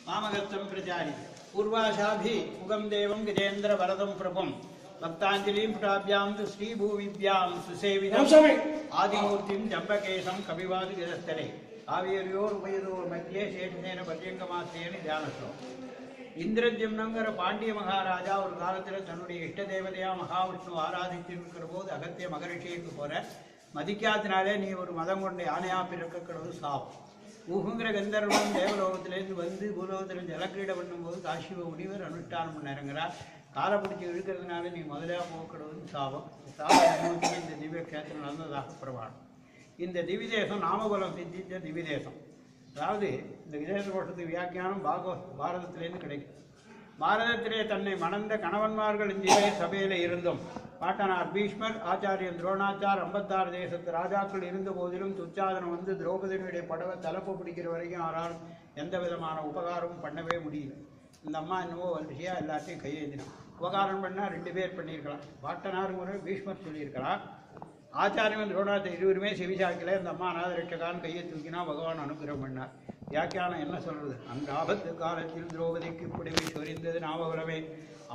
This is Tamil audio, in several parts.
मामगत्तं प्रचारि पूर्वाशाभि मुगं देवं गजेन्द्र वरदं प्रभुं भक्ताञ्जलिं प्राप्यां तु श्रीभूविद्यां सुसेवितं आदिमूर्तिं जम्बकेशं कविवादिगजस्तरे कावेर्योरुभयोर् मध्ये शेषसेन पर्यङ्कमास्तेन ध्यानस्लो இந்திரஜிம்னங்கிற பாண்டிய மகாராஜா ஒரு காலத்தில் தன்னுடைய இஷ்ட தேவதையா மகாவிஷ்ணு ஆராதிச்சிருக்கிற போது அகத்திய மகரிஷிக்கு போற மதிக்காத்தினாலே நீ ஒரு மதம் கொண்ட யானையா பிறக்கிறது சாப் ஊகுங்கிற கந்தர்வன் தேவலோகத்திலேருந்து வந்து பூலோகத்தில் ஜலக்கிரீட பண்ணும்போது காசிவ முனிவர் அனுஷ்டானம் பண்ண இறங்குறார் காலை பிடிச்சி இழுக்கிறதுனால நீ முதலையாக போக்கிறது சாபம் சாபம் இந்த திவ்ய கேத்திரம் நடந்ததாக பிரமாணம். இந்த திவிதேசம் நாமபலம் சித்தித்த திவிதேசம். அதாவது இந்த விதேச கோஷத்துக்கு வியாக்கியானம் பாரதத்திலேருந்து கிடைக்கும். பாரதத்திலே தன்னை மணந்த கணவன்மார்கள் இந்திய சபையில் இருந்தும் பாட்டனார் பீஷ்மர், ஆச்சாரியன் துரோணாச்சார், 56 தேசத்து ராஜாக்கள் இருந்த போதிலும் துச்சாதனம் வந்து திரௌபதியினுடைய படவை தலைப்பு பிடிக்கிற வரைக்கும் யாராலும் எந்த விதமான உபகாரமும் பண்ணவே முடியல. இந்த அம்மா என்னவோ வரிசையாக எல்லாத்தையும் கையெழுந்தினான். உபகாரம் பண்ணால் 2 பேர் பண்ணியிருக்கலாம். பாட்டனார் முறை பீஷ்மர் சொல்லியிருக்கலாம். ஆச்சாரியன் துரோணாச்சார் இருவருமே செவிசாக்கில் இந்த அம்மா அநாதரட்சகான்னு கையை தூக்கினா பகவான் அனுகிரகம் பண்ணார். வியாக்கியானம் என்ன சொல்றது? அந்த ஆபத்து காலத்தில் திரௌபதிக்கு பிடிவை சொரிந்தது நாமபலமே.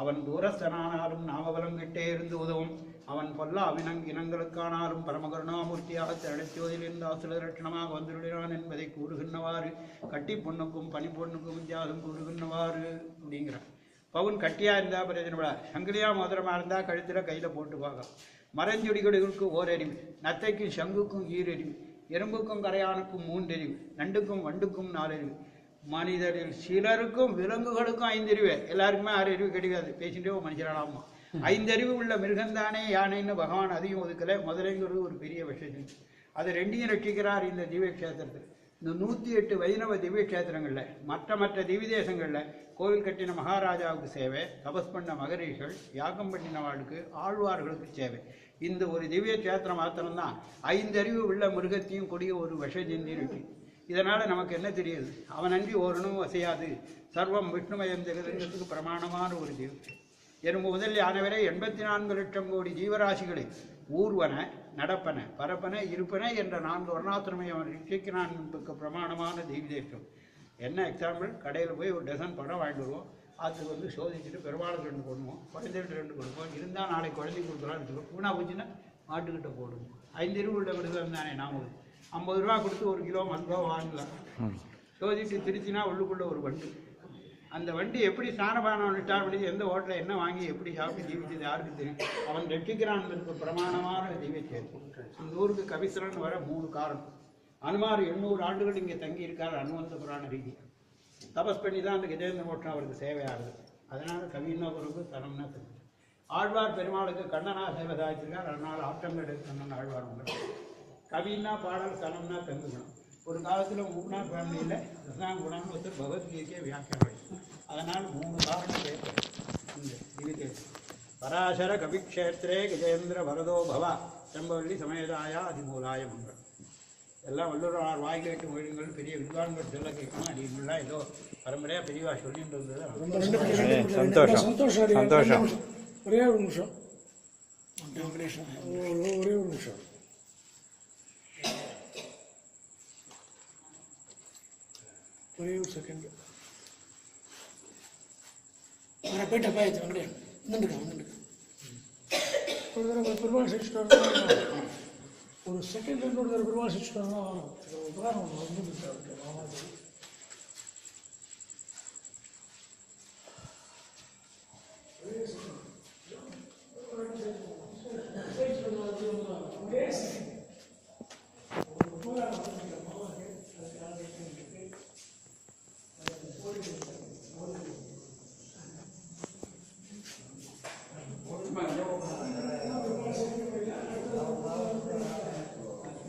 அவன் தூரஸ்தனானாலும் நாமபலம் கிட்டே இருந்து உதவும். அவன் பொல்லா இனங்களுக்கானாலும் பரமகருணாமூர்த்தியாக திரளச்சோதிலிருந்து ஆசுலரட்சணமாக வந்துள்ளான் என்பதை கூறுகின்றவாறு கட்டி பொண்ணுக்கும் பனி பொண்ணுக்கும் வித்தியாசம் கூறுகின்றவாறு அப்படிங்கிறான். பவுன் கட்டியா இருந்தா பிரயோஜனப்படா, சங்கிலியா மோதிரமா இருந்தா கழுத்துல கையில போட்டு பார்க்கலாம். மரஞ்சொடிகளுக்கு ஓரறிவு, நத்தைக்கும் சங்குக்கும் ஈரறிவு, எறும்புக்கும் கரையானுக்கும் 3 அறிவு, நண்டுக்கும் வண்டுக்கும் 4 அறிவு, மனிதரில் சிலருக்கும் விலங்குகளுக்கும் 5 அறிவு, எல்லாருக்குமே 6 அறிவு கிடைக்காது. பேசிட்டே மனுஷராலாமா 5 அறிவு உள்ள மிருகந்தானே யானைன்னு பகவான் அதையும் ஒதுக்கலை. முதலைங்கிறது ஒரு பெரிய விஷயம். அதை 2ஐயும் ரட்சிக்கிறார் இந்த திவ்ய கஷேத்திரத்தில். இந்த 108 வைணவ திவ்ய கஷேத்திரங்களில் மற்ற திவ்யதேசங்களில் கோவில் கட்டின மகாராஜாவுக்கு சேவை, தபஸ் பண்ண மகரிஷிகள், யாகம் பண்ணினவாளுக்கு, ஆழ்வார்களுக்கு சேவை. இந்த ஒரு திவ்ய கஷேத்திரம் மாத்திரம்தான் 5 அறிவு உள்ள மிருகத்தையும் கூடிய ஒரு விஷஜந்தி இருக்கு. இதனால் நமக்கு என்ன தெரியுது? அவன் அன்றி ஓரணும் வசையாது, சர்வம் விஷ்ணுமயம் ஜெகதங்கிறதுக்கு பிரமாணமான ஒரு திவ்யம். எறும்பு முதல் யானை வரை 84 லட்சம் கோடி ஜீவராசிகளை ஊர்வன, நடப்பன, பரப்பன, இருப்பன என்ற 4 வர்ணாத்திரமை அவன் ரிஷிக்கிறான் என்பதற்கு பிரமாணமான தெய்வதேசம். என்ன எக்ஸாம்பிள்? கடையில் போய் ஒரு டசன் படம் வாங்கிட்டு வருவோம். அதுக்கு வந்து சோதிச்சுட்டு பெருமாளுக்கு 2 கொடுப்போம், குழந்தைகிட்ட 2 கொடுப்போம். இருந்தால் நாளைக்கு குழந்தைக்கு கொடுக்குறான்னு எடுத்துக்கோ. பூனா போச்சுன்னா மாட்டுக்கிட்ட போடுவோம். 5 அறிவு உள்ள விடுதல் தானே. நாம் 50 ரூபா கொடுத்து 1 கிலோ மல்கோ வாங்கலாம். சோதிட்டு திருச்சினா உள்ளுக்குள்ள ஒரு வண்டு. அந்த வண்டி எப்படி ஸ்நானபானம் நிட்டார் பண்ணி எந்த ஹோட்டலில் என்ன வாங்கி எப்படி சாப்பிட்டு ஜீவிச்சது யாருக்கு தெரியும்? அவன் ரட்சிக்கிறான் பிரமாணமான ஜீவிச்சேர்ப்பு. இந்த ஊருக்கு கவிசரன் வர 3 காரணம். அனுமார் 800 ஆண்டுகள் இங்கே தங்கியிருக்கார். அனுவந்த புராண ரீதி தபஸ் பண்ணி தான் அந்த கஜேந்திர மோட்சம் அவருக்கு சேவையாகுது. அதனால கவின்னா பொறுப்பு, தனம்னா தப்பு. ஆழ்வார் பெருமாளுக்கு கண்ணனா சேவை சாதிச்சிருக்கார். அதனால் ஆட்டங்கடை கண்ணன் ஆழ்வார் உண்டு. கவின்னா பாடல், தனம்னா தங்குகணும். ஒரு காலத்தில் 3 ஃபேமிலியில் கிருஷ்ணாங்குணம்னு ஒருத்தர் பகவத்கீதையை வியாக்கியானம். அதனால் 3 காரணம் ஏற்படும் இந்த திவிதேசம். பராசர கவிக்ஷேத்திரே கஜேந்திர வரதோ பவா செம்பவள்ளி சமேதாயா அதிமூலாய மங்கள். எல்லாம் வள்ளுவர் வாய் கேட்டு மொழிகள் பெரிய வித்வான்கள் சொல்ல கேட்கணும். அடிங்கள்லாம் ஏதோ பரம்பரையாக பெரியவா சொல்லிட்டு இருந்தது. சந்தோஷம். ஒரே ஒரு நிமிஷம். ஒரே ஒரு செகண்ட். போயிட்ட பாயத்து வெங்கடேஷ் வந்துட்டுக்கா ஒரு தடவை பெருமாள் சிரிச்சுட்டு வரணும். ஒரு செகண்ட் ஒரு தடவை பெருமாள் சிரிச்சுட்டு வரணும். உபகாரம் வந்துட்டு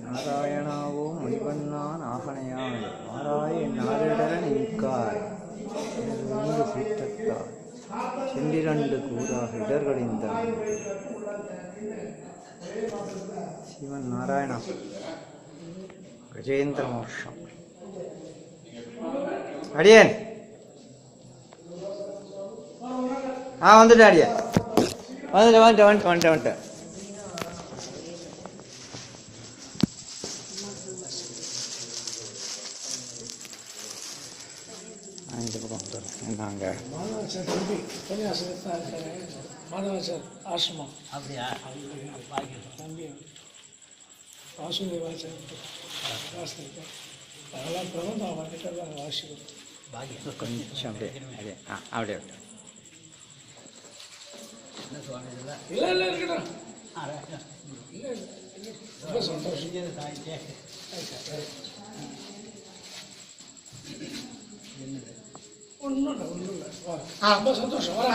நாராயணாவோ மணிவண்ணான் ஆகணையான் ஆராய நாரிடரன் இங்காய் சீற்றத்தால் சென்றிரண்டு கூறாக இடர்கடிந்தான் சிவன் நாராயணா கஜேந்திர மோட்சம். அடியேன் வந்துட்டேன். அடியேன் வந்துட்டேன். இந்த பக்கம் வந்துடுறேன் நாங்கள் மாதவாச்சார் தம்பி உபன்யாசகர் தான் இருக்காரு. மாதவாச்சார் ஆசிரமம் அப்படியா பாக்கியம். தம்பி வாசுதேவாச்சார் வாசல் இருக்கார். அதெல்லாம் பிரபந்தம் அவர்கிட்ட தான் வாசிக்கும். பாக்கியம். கொஞ்சம் அப்படியே அப்படியே என்ன சுவாமி இதெல்லாம் இல்லை இல்லை இருக்கட்டும். ஆராய்ச்சி. இல்லை இல்லை ரொம்ப சந்தோஷம். செஞ்சது சாய்ச்சே. என்னது ஒன்றும் இல்லை ஒன்றும் இல்லை. ரொம்ப சந்தோஷம். வர